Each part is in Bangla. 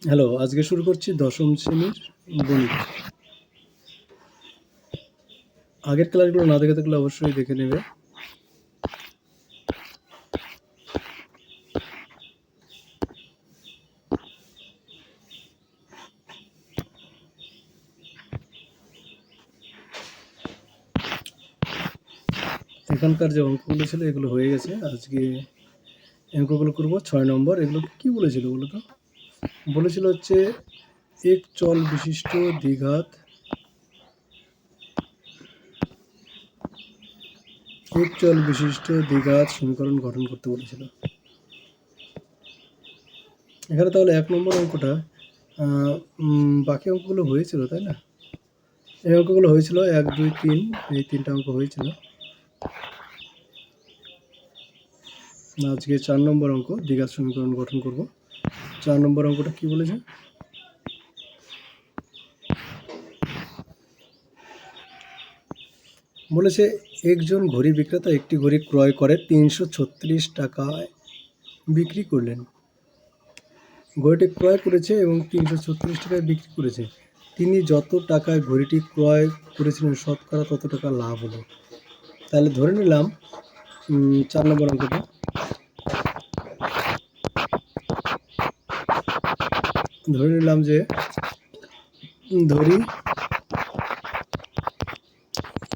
হ্যালো, আজকে শুরু করছি দশম শ্রেণীর গণিত। আগের ক্লাসগুলো না দেখে থাকলে অবশ্যই দেখে নেবে। এখানকার যে অঙ্কগুলো ছিল এগুলো হয়ে গেছে। আজকে অঙ্কগুলো করবো 6 নম্বর। এগুলো কি বলেছিল বলো তো? বলেছিল হচ্ছে এক চল বিশিষ্ট দ্বিঘাত সমীকরণ গঠন করতে বলেছিল। এখানে তাহলে 1 নম্বর অঙ্কটা বাকি অঙ্কগুলো হয়েছিল, তাই না? এই অঙ্কগুলো হয়েছিল 1, 2, 3, এই 3টা অঙ্ক হয়েছিল। আজকে 4 নম্বর অঙ্ক দ্বিঘাত সমীকরণ গঠন করব। 4 নম্বর অঙ্কটা কি বলেছে? বলেছে একজন ঘড়ি বিক্রেতা একটি ঘড়ি ক্রয় করে 336 টাকায় বিক্রি করলেন। ঘড়িটি ক্রয় করেছে এবং 336 টাকায় বিক্রি করেছে। তিনি যত টাকায় ঘড়িটি ক্রয় করেছিলেন শতকরা তত টাকা লাভ হলো। তাহলে ধরে নিলাম 4 নম্বর অঙ্কটা, ধরে নিলাম যে ধরি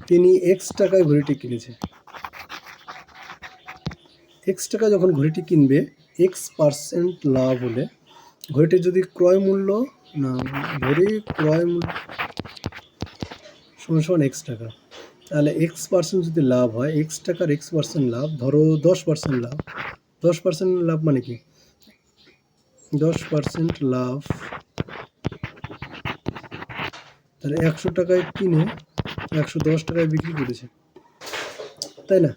তিনি এক্স টাকায় ঘড়িটি কিনেছে। এক্স টাকা যখন ঘড়িটি কিনবে, X% লাভ হলে ঘড়িটির যদি ক্রয় মূল্য ঘড়ি ক্রয় মূল্য সমান এক্স টাকা, তাহলে X% যদি লাভ হয়, এক্স টাকার X% লাভ, ধরো 10% লাভ। 10% লাভ মানে কি? 10% লাভ, তাহলে 100 টাকায় কিনে 110 টাকায় বিক্রি করেছে, তাই না?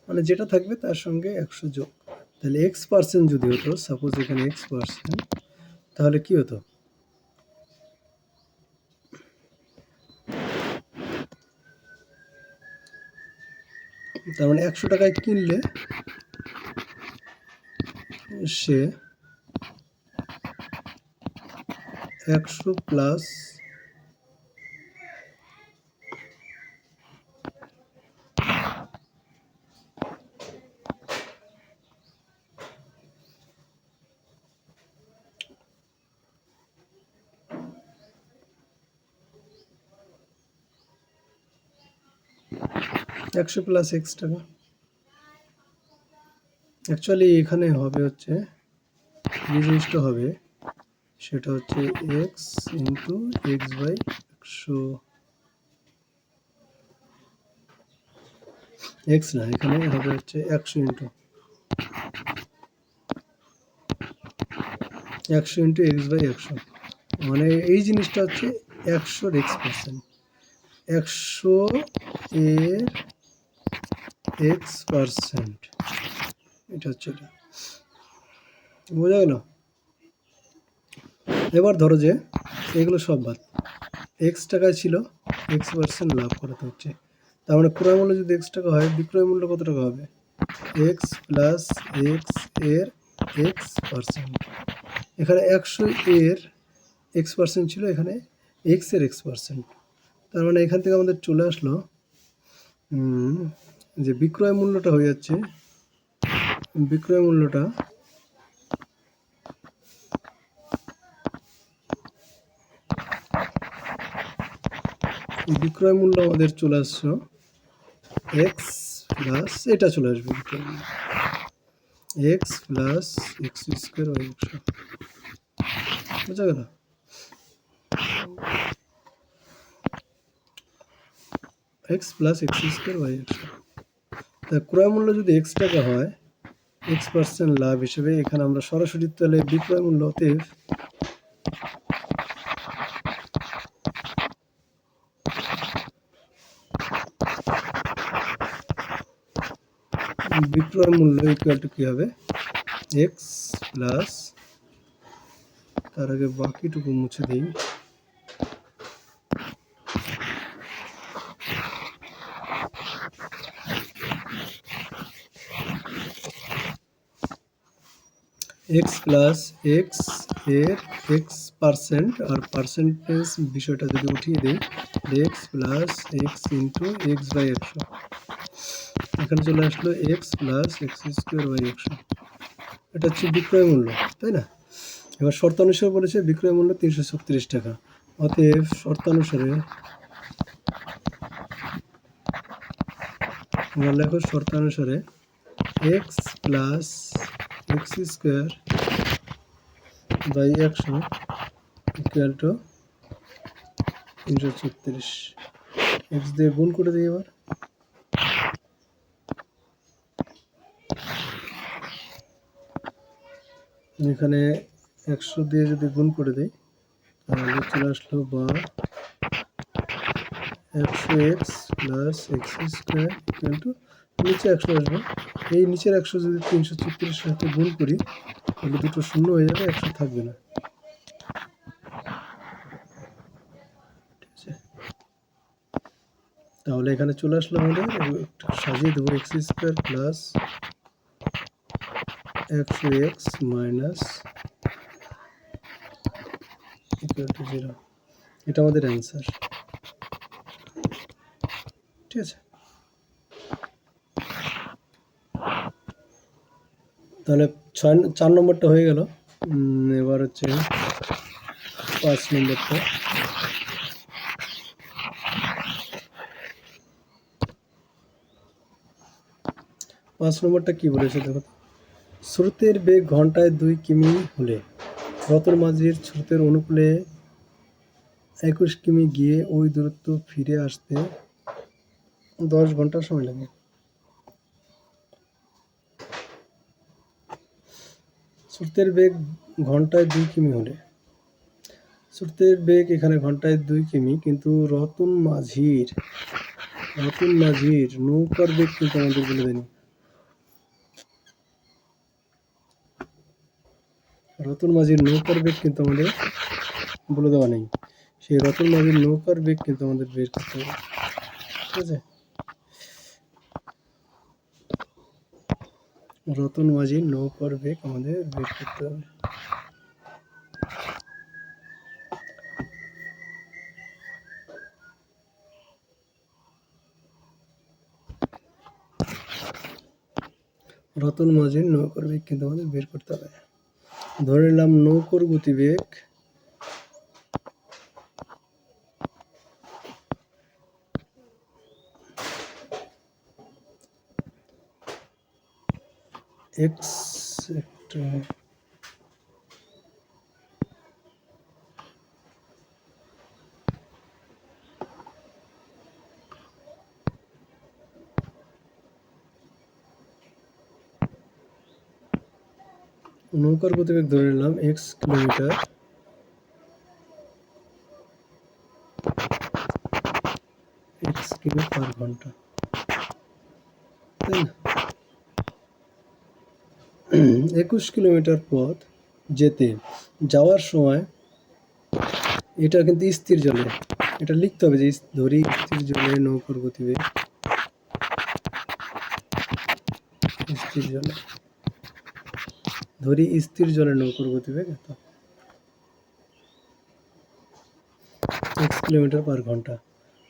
মানে যেটা থাকবে তার সঙ্গে 100 যোগ। তাহলে X% যদি হতো, সাপোজ এখানে X%, তাহলে কি হতো? তার মানে 100 টাকায় কিনলে সে 100 প্লাস 100 প্লাস এক্স টাকা। অ্যাকচুয়ালি এখানে হবে হচ্ছে যে জিনিসটা হবে সেটা হচ্ছে x into x by 100। X না, এখানে হবে হচ্ছে 100 ইন্টু এক্স বাই 100। মানে এই জিনিসটা হচ্ছে 100 X%, 100 এর X%, এটা হচ্ছে এটা। বোঝা গেল? এবার ধরো যে এগুলো সব বাদ, এক্স টাকায় ছিল, X% লাভ করাতে হচ্ছে। তার মানে ক্রয় মূল্য যদি এক্স টাকা হয়, বিক্রয় মূল্য কত টাকা হবে? এক্স প্লাস এক্স এর X%। এখানে 100 এর X% ছিল, এখানে এক্স এর X%। তার মানে এখান থেকে আমাদের চলে আসলো যে বিক্রয় মূল্যটা হয়ে যাচ্ছে, বিক্রয় মূল্য আমাদের চলে আসছো এক্স প্লাস, এটা চলে আসবে x plus x square by 100। বুঝা গেল? X plus x square by 100। তা ক্রয় মূল্য যদি এক্স টাকা হয়, X% লাভ হিসেবে এখানে আমরা সরাসরি তাহলে বিক্রয় মূল্য অতএব বিক্রয় মূল্য ইকুয়াল টু কি হবে? এক্স প্লাস, তার আগে বাকিটুকু মুছে দিই, এক্স প্লাস এক্স এর এক্স পার্সেন্ট আর পার্সেন্টেজ বিষয়টা যদি উঠিয়ে দিই, x plus x into x by 100, এখানে চলে আসলো x plus x square by 100। এটা হচ্ছে বিক্রয় মূল্য, তাই না? এবার শর্তানুসারে বলেছে বিক্রয় মূল্য 336 টাকা। অতএব শর্তানুসারে আমরা লেখো শর্তানুসারে x plus x square by 100 equal to 336। X দিয়ে গুণ করে দিই। এবার এখানে 100 দিয়ে যদি গুণ করে দিই তাহলে চলে আসলো বা 100x plus x square equal to, নিচে 100 আসবে। এই নিচের 100 যদি 336 সাথে গুণ করি তাহলে দুটো শূন্য হয়ে যাবে, 100 থাকবে না। ঠিক আছে, তাহলে এখানে চলে আসলো আমাদের, একটু সাজিয়ে দেবো, x square plus 100x minus equal to 0। এটা আমাদের অ্যান্সার। ঠিক আছে, তাহলে 4 নম্বরটা হয়ে গেল। এবার হচ্ছে 5 নম্বরটা। 5 নম্বরটা কি বলেছে দেখো। স্রোতের বেগ ঘন্টায় 2 কিমি হলে রতন মাঝির স্রোতের অনুকূলে 21 কিমি গিয়ে ওই দূরত্ব ফিরে আসতে 10 ঘন্টা সময় লাগে। স্রোতের বেগ ঘন্টায় 2 কিমি হলে, স্রোতের বেগ এখানে ঘন্টায় 2 কিমি, কিন্তু রতন মাঝির নৌকার বেগ কিন্তু আমাদের বলে দেয়নি। রতন মাঝির নৌকার বেগ কিন্তু আমাদের বলে দেওয়া নেই। সেই রতন মাঝির নৌকার বেগ কিন্তু আমাদের বের করতে হবে। ঠিক আছে, রতন মাঝির নৌকার বেগ আমাদের বের করতে হবে। রতন মাঝির নৌকার বেগ কিন্তু আমাদের বের করতে হবে। ধরে নিলাম নৌকার গতিবেগ এক্স, একটা নৌকার গতিবেগ ধরে নিলাম এক্স কিলোমিটার এক্স কিমি পার ঘন্টা, তাই না? 21 কিলোমিটার পথ যেতে যাওয়ার সময়, এটা কিন্তু স্থির জলে, এটা লিখতে হবে যে ধরি স্থির জলে নৌকার গতিবেগ, স্থির জলে ধরি স্থির জলে নৌকার গতিবেগ এত x কিলোমিটার পার ঘন্টা।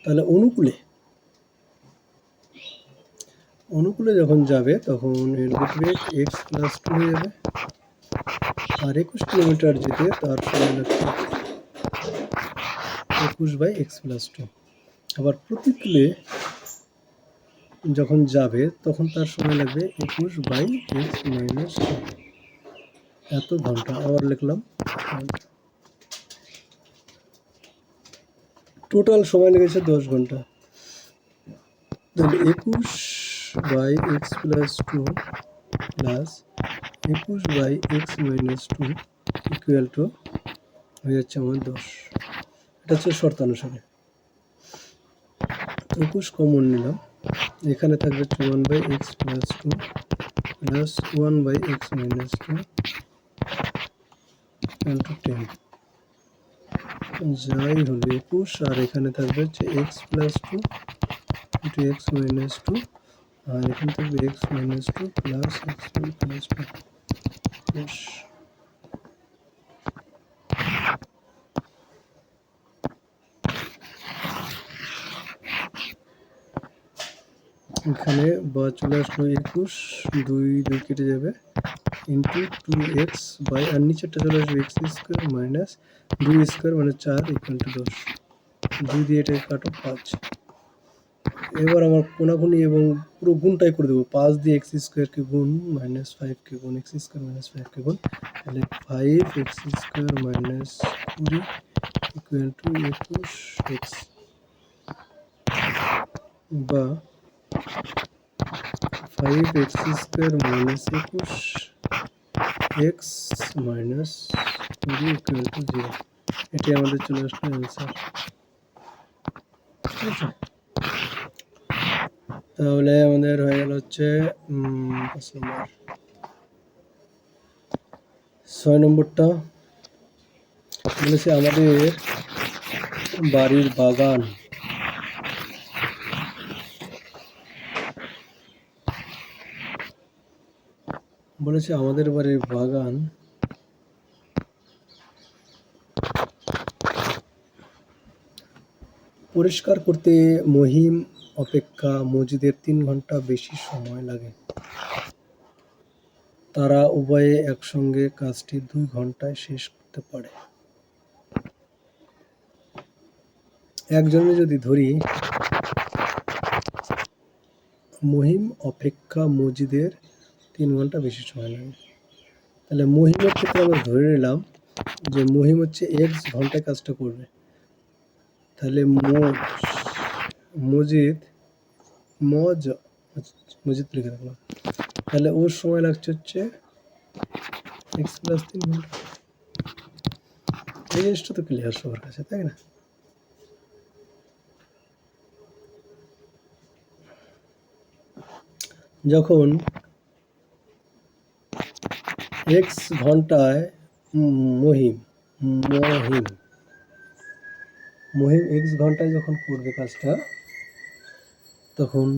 তাহলে অনুকূলে যখন যাবে তখন এর গতিবেগ x প্লাস 2 হয়ে যাবে, আর 21 কিলোমিটার যেতে তার সময় লাগবে 21/x প্লাস 2। আবার প্রতিকূলে যখন যাবে তখন তার সময় লাগবে 21/x মাইনাস 2, এত ঘন্টা। আবার লিখলাম, টোটাল সময় লেগেছে 10 ঘন্টা। তাহলে 21/x plus 2 plus 21/x minus 2 equal to হয়ে যাচ্ছে আমার 10। এটা হচ্ছে শর্তানুসারে। 21 কমন নিলাম, এখানে থাকবে 1/x plus 2 plus 1/x minus 2 equal to 10। যাই হলো 21, আর এখানে থাকবে হচ্ছে x plus 2 into x minus 2, আর এখানে থাকবে x minus 2 plus x plus 2। এখানে বা চলে আসলো 21, 2 2 কেটে যাবে, ইন্টু 2x বাই, আর নিচেরটা চলে আসবে এক্স স্কোয়ার মাইনাস 2 স্কোয়ার মানে 4 ইকুয়াল টু 10। 2 দিয়ে এটাকে কাটো 5। এবার আমার কোনাকুনি এবং পুরো গুণটাই করে দেবো, 5 দিয়ে এক্স স্কোয়ারকে গুণ মাইনাস 5কে গুণ এক্স স্কোয়ার মাইনাস 5কে গুণ, তাহলে 5 x square minus 20 equal to 21x, বা 5 x square minus 21x minus 20 equal to 0। এটি আমাদের চলে আসলো অ্যান্সার। ঠিক আছে, তাহলে আমাদের হয়ে গেল হচ্ছে 5 নম্বর। 6 নম্বরটা বলেছে আমাদের বাড়ির বাগান পরিষ্কার করতে মহিম অপেক্ষা মজিদের 3 ঘন্টা বেশি সময় লাগে। তারা উভয়ে একসঙ্গে কাজটি 2 ঘন্টায় শেষ করতে পারে। একজনে যদি ধরি মহিম অপেক্ষা মজিদের 3 ঘন্টা বেশি সময় লাগে, তাহলে মহিমের ক্ষেত্রে আমরা ধরে নিলাম যে মহিম হচ্ছে এক্স ঘন্টায় কাজটা করবে, তাহলে মজিদ লিখে রাখলাম, তাহলে ওর সময় লাগছে হচ্ছে এক্স প্লাস 3 ঘন্টা। এই জিনিসটা তো ক্লিয়ার সবার কাছে, তাই না? যখন এক্স ঘন্টায় মহিম এক্স ঘন্টায় যখন করবে কাজটা, তখন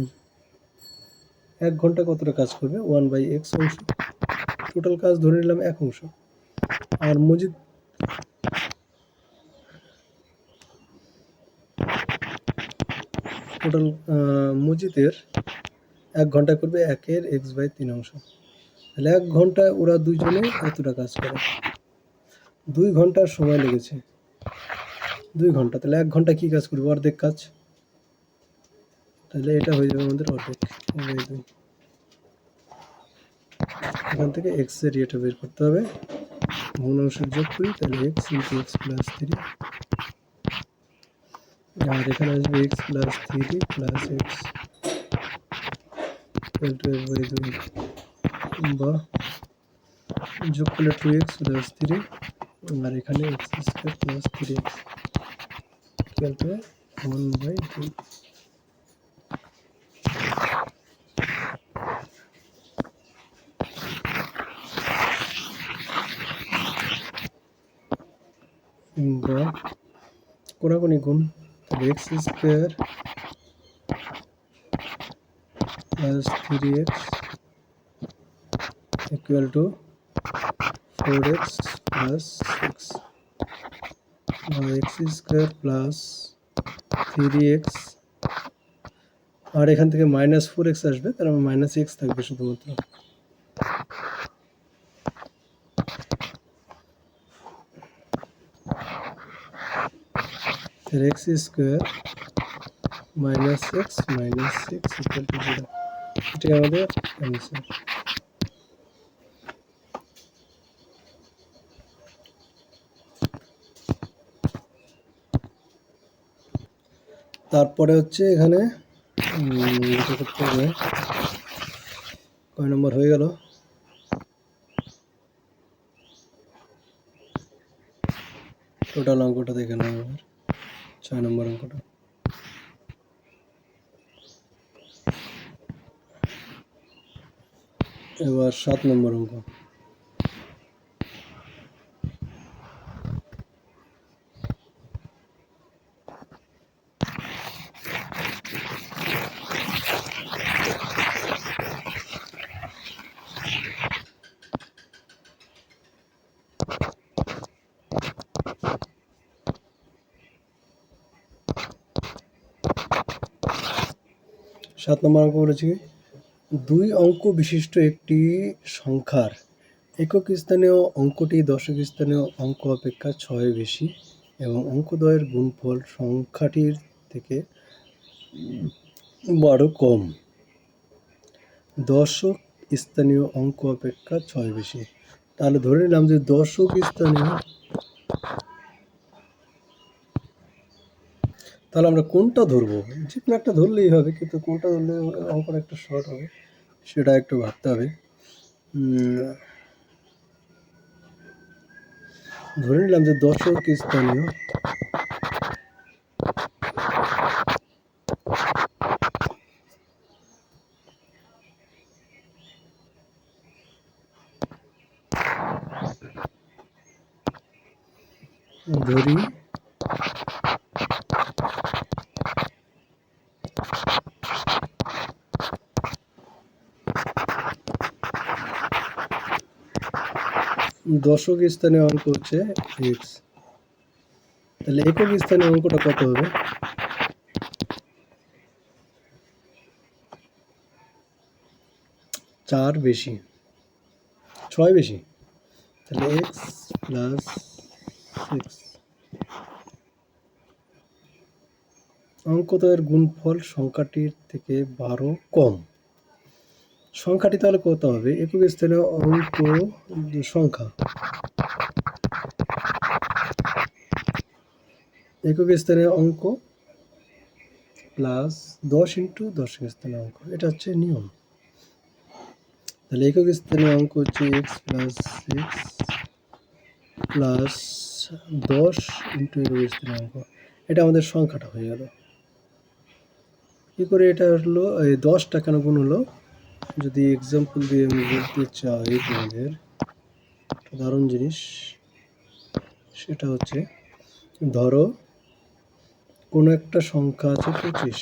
1 ঘন্টা কতটা কাজ করবে, 1/x অংশ, টোটাল কাজ ধরে নিলাম 1 অংশ। আর মজিদের 1 ঘন্টায় করবে 1 এর x/3 অংশ, তাহলে 1 ঘন্টায় ওরা দুইজনে এতটা কাজ করে, 2 ঘন্টার সময় লেগেছে, 2 ঘন্টা, তাহলে 1 ঘন্টা কি কাজ করবে, অর্ধেক কাজ, তাহলে এটা হয়ে যাবে আমাদের অর্ধেক। এখান থেকে x এর ইয়েটা বের করতে হবে, ভগ্নাংশের যোগ করি, তাহলে x ইন্টু এক্স প্লাস 3, আর এখানে আসবে x plus 3 plus x equal to f/2, বা যোগ করলে 2x প্লাস 3, আর এখানে x square plus 3x equal to 1/2। বা কোনাকুনি গুণ, তাহলে x square plus 3x equal to 4x plus 6, বা এক্স স্কোয়ার প্লাস 3x, আর এখান থেকে মাইনাস 4x আসবে, কারণ মাইনাস এক্স থাকবে শুধুমাত্র, x square minus x minus 6 equal to 0। এটাই আমাদের অ্যান্সার। তারপরে হচ্ছে এখানে করতে হবে, কয় নম্বর হয়ে গেল, টোটাল অঙ্কটা দেখে নাও এবার, 6 নম্বর অঙ্কটা। এবার 7 নম্বর অঙ্ক। 7 নম্বর অঙ্ক বলেছি কি 2 অঙ্ক বিশিষ্ট একটি সংখ্যার একক স্থানীয় অঙ্কটি দশক স্থানীয় অঙ্ক অপেক্ষা 6 বেশি এবং অঙ্কদ্বয়ের গুণফল সংখ্যাটির থেকে 12 কম। দশক স্থানীয় অঙ্ক অপেক্ষা 6 বেশি। তাহলে ধরে নিলাম যে দশক স্থানীয়, তাহলে আমরা কোনটা ধরবো? যে কোনো একটা ধরলেই হবে, কিন্তু কোনটা ধরলে অঙ্কটা একটা শর্ট হবে সেটা একটু ভাবতে হবে। ধরে নিলাম যে দশক স্থানীয় ধরি দশক স্থানীয় অঙ্ক হচ্ছে এক্স, তাহলে একক স্থানীয় অঙ্কটা কত হবে? 4 বেশি, 6 বেশি, তাহলে এক্স প্লাস 6। অঙ্কদ্বয়ের গুণফল সংখ্যাটির থেকে 12 কম। সংখ্যাটি তাহলে কত হবে? একক স্থানীয় অঙ্ক সংখ্যা, একক স্থানীয় অঙ্ক প্লাস 10 ইন্টু দশক স্থানীয় অঙ্ক, এটা হচ্ছে নিয়ম। তাহলে একক স্থানীয় অঙ্ক হচ্ছে এক্স প্লাস 6 প্লাস 10 ইন্টু একক স্থানীয় অঙ্ক, এটা আমাদের সংখ্যাটা হয়ে গেল। কী করে এটা হলো? এই 10টা কেন গুণ হলো? যদি এক্সাম্পল দিয়ে আমি বলতে চাই তোমাদের একটা দারুণ জিনিস, সেটা হচ্ছে ধরো কোনো একটা সংখ্যা আছে 25,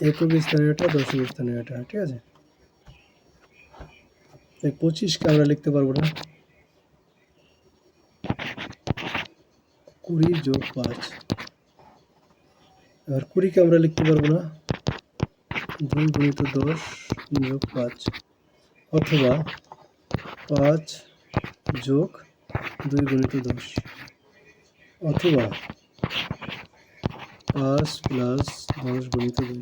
একক স্থানীয়টা দশক স্থানীয়টা, ঠিক আছে? এই 25কে আমরা লিখতে পারবো না 20 যোগ 5, এবার 20কে আমরা লিখতে পারবো না 2 গুণিত 10 যোগ 5, অথবা 5 যোগ 2 গুণিত 10, অথবা 5 প্লাস 10 গুণিত 2।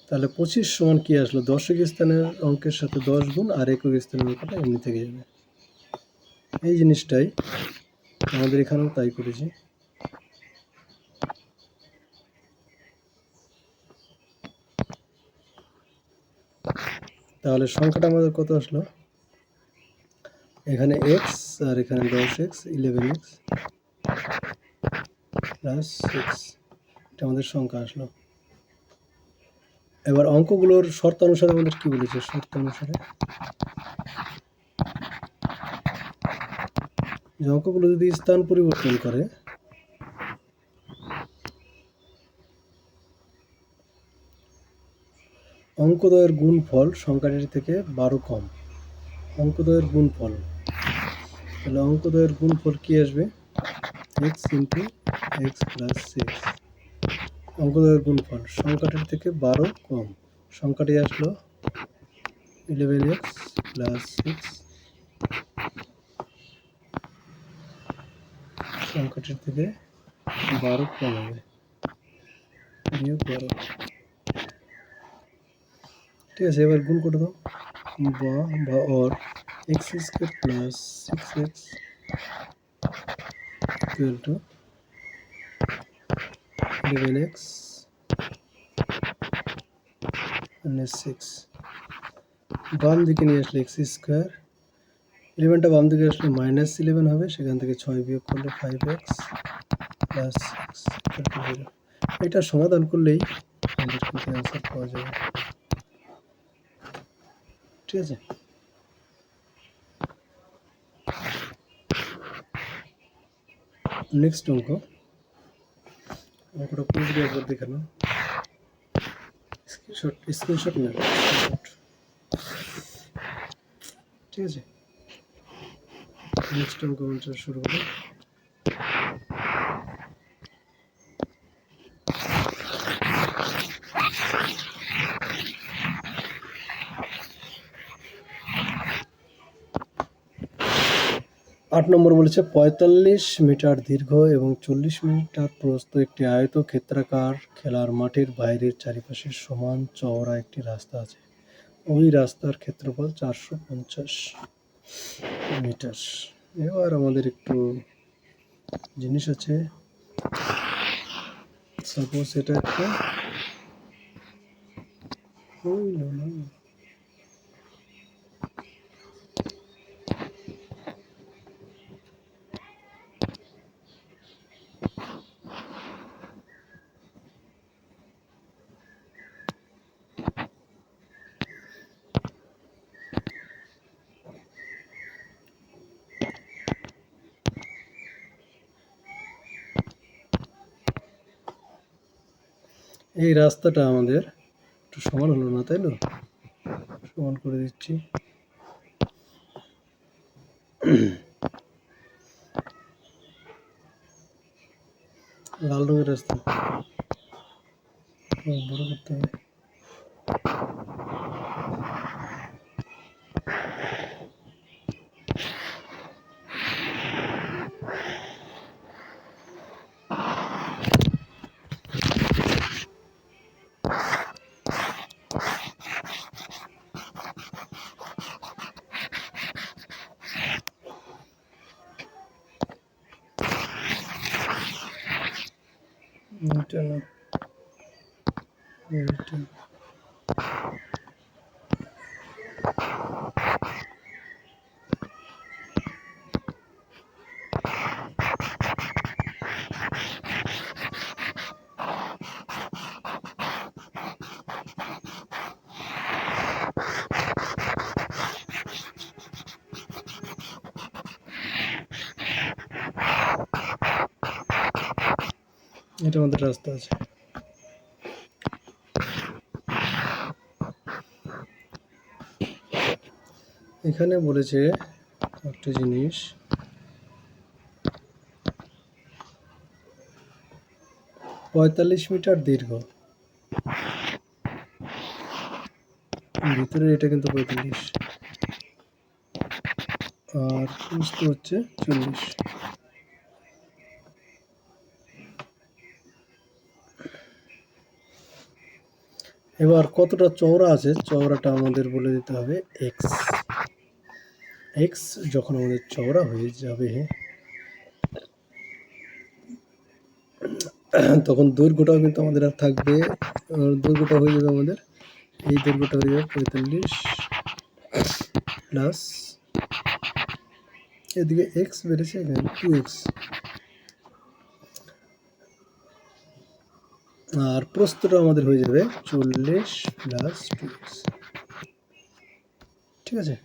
তাহলে 25 সমান কি আসলো? দশক স্থানের অঙ্কের সাথে 10 গুণ আর একক স্থানের অঙ্কটা এমনি থেকে যাবে। এই জিনিসটাই আমাদের এখানেও তাই করেছি। তাহলে সংখ্যাটা আমাদের কত আসলো? এখানে এক্স আর এখানে 10x 11x প্লাস 6, এটা আমাদের সংখ্যা আসলো। এবার অঙ্কগুলোর শর্ত অনুসারে আমাদের কি বলেছে? শর্ত অনুসারে যে অঙ্কগুলো যদি স্থান পরিবর্তন করে, অঙ্কদ্বয়ের গুণফল সংখ্যাটির থেকে 12 কম। অঙ্কদ্বয়ের গুণফল, তাহলে অঙ্কদ্বয়ের গুণফল কি আসবে? X into x plus 6। অঙ্কদ্বয়ের গুণফল সংখ্যাটির থেকে 12 কম, সংখ্যাটি আসলো 11x প্লাস 6, সংখ্যাটির থেকে 12 কম হবে, বিয়োগ 12। ঠিক আছে, এবার গুণ করে দাও, বা or x square plus 6x equal to 11x minus 6। বাম দিকে নিয়ে আসলে এক্স স্কোয়ার, 11টা বাম দিকে আসলে মাইনাস 11 হবে, সেখান থেকে 6 বিয়োগ করলে 5x প্লাস 6 ইকুয়াল টু 0। এটা সমাধান করলেই আমাদের কিন্তু অ্যান্সার পাওয়া যাবে। ঠিক আছে, নেক্সট অঙ্কটা পুরোপুরি একবার দেখে নাও, স্ক্রিনশট নেন। ঠিক আছে, নেক্সট অঙ্ক শুরু করি। 8 নম্বর বলেছে 45 মিটার দীর্ঘ এবং 40 মিটার প্রস্থ একটি আয়তক্ষেত্রাকার খেলার মাঠের বাইরের চারিপাশে সমান চওড়া একটি রাস্তা আছে। ওই রাস্তার ক্ষেত্রফল 450 মিটার। এবার আমাদের একটু জিনিস আছে। সাপোজ এটা একটা হইল না। এই রাস্তাটা আমাদের একটু সমান হলো না, তাই না? সমান করে দিচ্ছি। লাল রঙের রাস্তা বড় করতে হবে। এটা না, এটা এটা আমাদের রাস্তা আছে। এখানে বলেছে একটা জিনিস, 45 মিটার দীর্ঘ, ভিতরে এটা কিন্তু 45 আর প্রস্থ হচ্ছে 40। এবার কতটা চওড়া আছে, চওড়াটা আমাদের বলে দিতে হবে এক্স। এক্স যখন আমাদের চওড়া হয়ে যাবে তখন দৈর্ঘ্যটাও কিন্তু আমাদের আর থাকবে। দৈর্ঘ্যটা হয়ে যাবে আমাদের, এই দৈর্ঘ্যটা হয়ে যাবে 45 প্লাস এদিকে এক্স বেড়েছে, এখানে 2x, আর প্রস্থটা আমাদের হয়ে যাবে 40 প্লাস 2x। ঠিক আছে।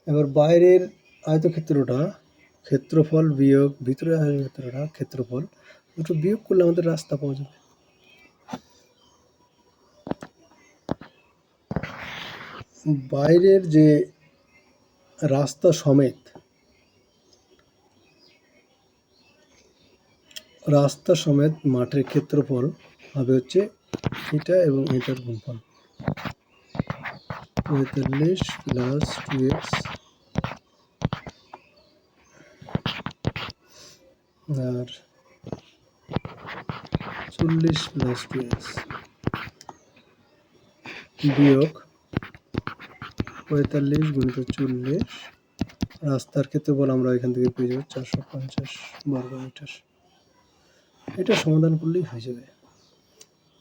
এবার বাইরের আয়তক্ষেত্রটা ক্ষেত্রফল বিয়োগ ভিতরের আয়তক্ষেত্রটা ক্ষেত্রফল, দুটো বিয়োগ করলে আমাদের রাস্তা পাওয়া যাবে। বাইরের যে রাস্তা সমেত মাঠের ক্ষেত্রফল হবে হচ্ছে এটা এবং এটার গুণফল, 45 প্লাস 2x আর 40 প্লাস 2x বিয়োগ 45 গুণিত 40, রাস্তার ক্ষেত্রফল আমরা এখান থেকে পেয়ে যাবো 450 বর্গ মিটার। এটা সমাধান করলেই হয়ে যাবে।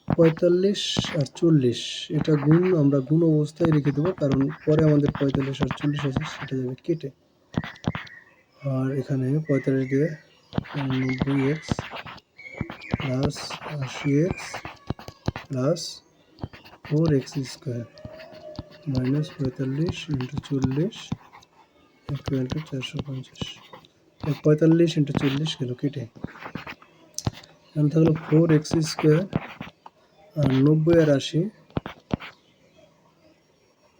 45 আর 40 এটা গুণ, আমরা গুণ অবস্থায় রেখে দেবো, কারণ পরে আমাদের 45 আর 40 আছে সেটা যাবে কেটে। আর এখানে 45 দিয়ে 90x plus 80x plus 4x square minus 45 into 40 equal to 450। 45 into 40 গেল কেটে, এখন থাকলো 4x স্কোয়ার আর 90 আর 80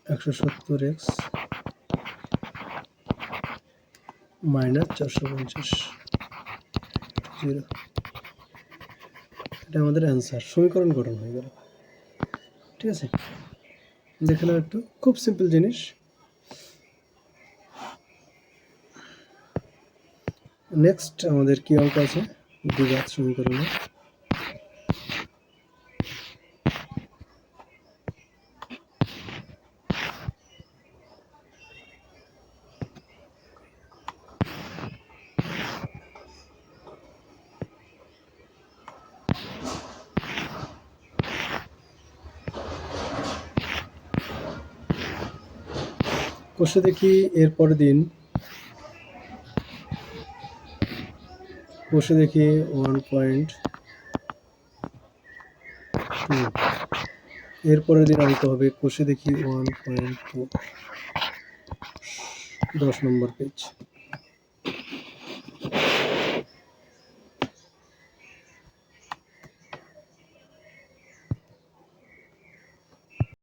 170x মাইনাস 450 0। এটা আমাদের অ্যান্সার, সমীকরণ গঠন হয়ে গেল। ঠিক আছে, দেখে নাও একটু, খুব সিম্পল জিনিস। নেক্সট আমাদের কি অঙ্ক আছে দ্বিঘাত সমীকরণে। কষে দেখি এর পরের দিন, কষে দেখি 1.2, এর পরের দিন অঙ্ক হবে কষে দেখি 1.2, 10 নম্বর পেজ।